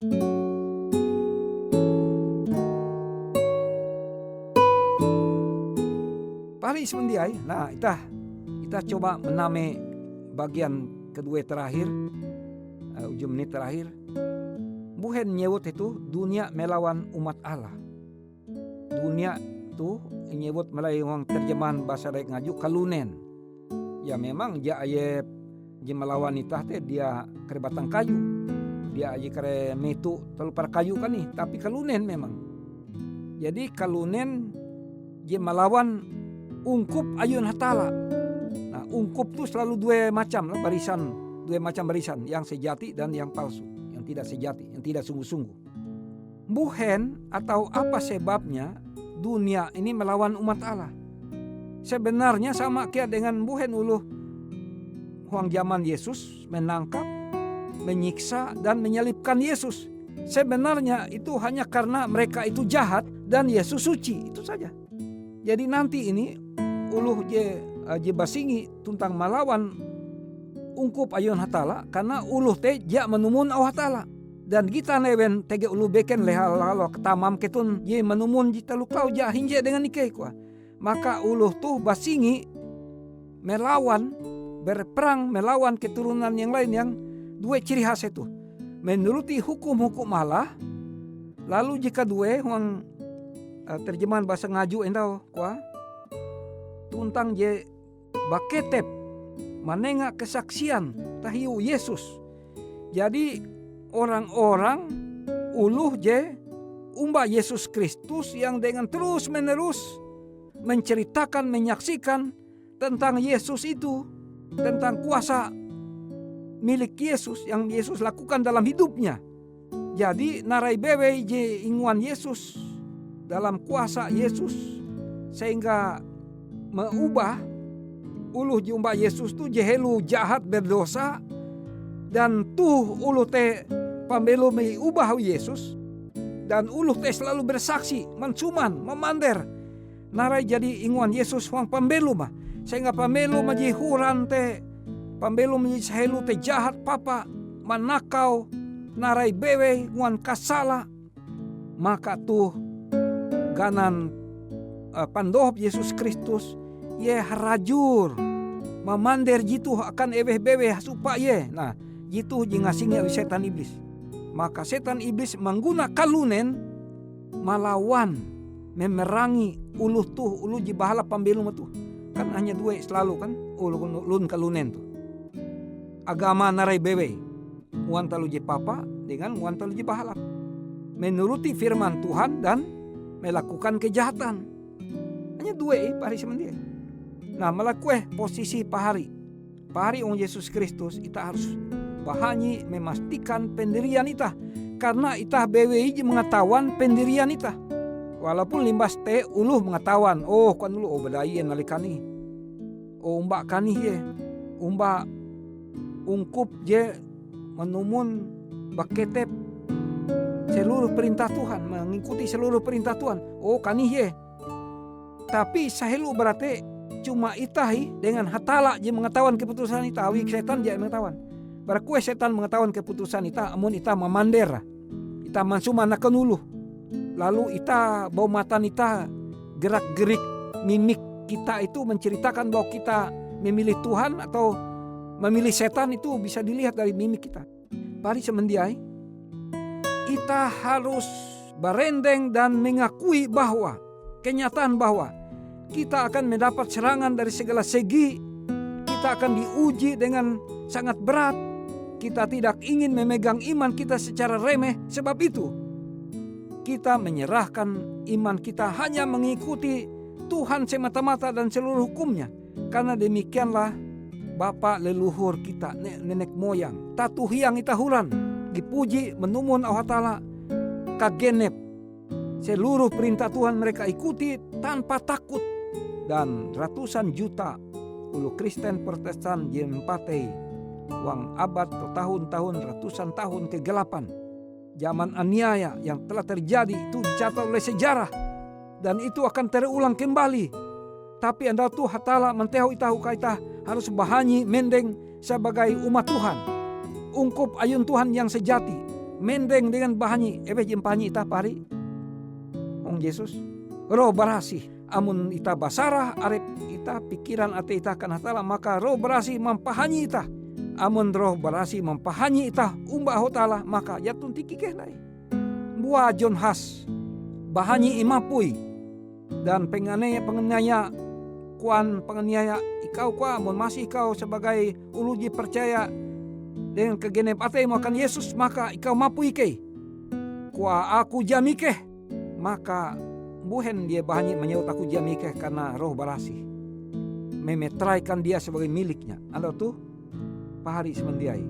Pari semendiai, nah kita coba mename bagian kedua terakhir, ujung menit terakhir. Buhen nyebut itu dunia melawan umat Allah. Dunia itu nyebut melalui terjemahan bahasa Dayak Ngaju kalunen. Ya memang dia aye melawan itah teh dia kare batang kayu. Dia aye kare metu telu par kayu kan nih, tapi kalunen memang. Jadi kalunen dia melawan ungkup ayun hatala. Nah, ungkup tuh selalu dua macam barisan, yang sejati dan yang palsu, yang tidak sejati, yang tidak sungguh-sungguh. Buhen atau apa sebabnya dunia ini melawan umat Allah? Sebenarnya sama kayak dengan buhen uluh huang zaman Yesus menangkap, menyiksa dan menyalibkan Yesus. Sebenarnya itu hanya karena mereka itu jahat dan Yesus suci, itu saja. Jadi nanti ini uluh je basingi tentang melawan ungkup ayun hatala karena uluh teh ja menumun awah hatala. Dan kita newen tege ulu beken lehalo ketamam ketun je menumun jita lukau ja hinje dengan ikai kuah. Maka uluh tuh basingi melawan berperang melawan keturunan yang lain yang dua ciri khas itu. Menuruti hukum-hukum Allah. Lalu jika dua huang terjemahan bahasa Ngaju endau kuah tuntang je baketep manenga kesaksian tahiu Yesus. Jadi orang-orang uluh je umba Yesus Kristus yang dengan terus menerus menceritakan, menyaksikan tentang Yesus itu, tentang kuasa milik Yesus yang Yesus lakukan dalam hidupnya. Jadi narai bewe je inguan Yesus dalam kuasa Yesus sehingga mengubah uluh jumba Yesus tu jehelu jahat berdosa dan tuh uluh te pambelo mengubah Yesus dan uluh te selalu bersaksi mensuman memander narai jadi inguan Yesus wang pambelo mah sehingga pambelo maji huran te pambelo maji sehelu te jahat papa manakau narai bewe nguan kasala maka tuh ganan pandohop Yesus Kristus ye harajur memander jitu akan eweh-beweh supa ye. Nah, jitu jingasingnya setan iblis. Maka setan iblis mengguna kalunen melawan memerangi uluh jibahala pambelum itu. Kan hanya dua selalu kan ulun kalunen tuh. Agama narai bewe. Muan talu je papa dengan muan talu je bahala. Menuruti firman Tuhan dan melakukan kejahatan. Hanya dua pari semendia. Nah melakukan posisi pahari ong Yesus Kristus kita harus bahanyi memastikan pendirian ita. Karena ita BWI mengetahuan pendirian ita. Walaupun limbas te uluh mengetahuan. Oh kan ulu obadayen nalikani. Oh umbak kani ye. Umbak ungkup je menumun baketep seluruh perintah Tuhan. Mengikuti seluruh perintah Tuhan. Oh kani ye. Tapi sahelu berarti cuma itahi dengan hatala je mengetahuan keputusan ita. Awi setan je mengetahuan. Barakue setan mengetahuan keputusan ita. Amun ita memander. Ita mansuman akan ulu. Lalu ita bau matan ita gerak-gerik mimik kita itu menceritakan bahwa kita memilih Tuhan atau memilih setan itu bisa dilihat dari mimik kita. Pari semendiai kita harus berendeng dan mengakui bahwa kenyataan bahwa kita akan mendapat serangan dari segala segi. Kita akan diuji dengan sangat berat. Kita tidak ingin memegang iman kita secara remeh. Sebab itu kita menyerahkan iman kita hanya mengikuti Tuhan semata-mata dan seluruh hukumnya. Karena demikianlah Bapa leluhur kita, nenek moyang, tatuhiang itahuran, dipuji menumun Allah Ta'ala kagenep. Seluruh perintah Tuhan mereka ikuti tanpa takut. Dan ratusan juta ulu Kristen Protestan jempatei wang abad atau tahun-tahun ratusan tahun kegelapan zaman aniaya yang telah terjadi itu dicatat oleh sejarah dan itu akan terulang kembali. Tapi anda tuh hatala mentehu itahu kaita harus bahanyi mendeng sebagai umat Tuhan, ungkup ayun Tuhan yang sejati, mendeng dengan bahanyi ebe jempanyi ita pari ong Yesus roh barasih amun ita basarah arep ita pikiran ate ita kana tala maka roh barasih mampahanyi ita amun roh barasih mampahanyi ita umba hotala maka jatun tiki kehnai bua jon has bahanyi imapui dan penganiaya kuan penganiaya ikau amun masih kau sebagai uluji percaya dengan kegenep atemu akan Yesus maka ikau mapu ike kuah aku jamikeh maka buhen dia bahanyi menyebut aku jamikeh karena roh barasih memetraikan dia sebagai miliknya. Ando tuh pahari semendiai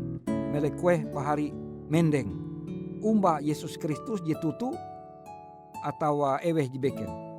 melekueh pahari mendeng umba Yesus Kristus jetutu atau eweh jibeken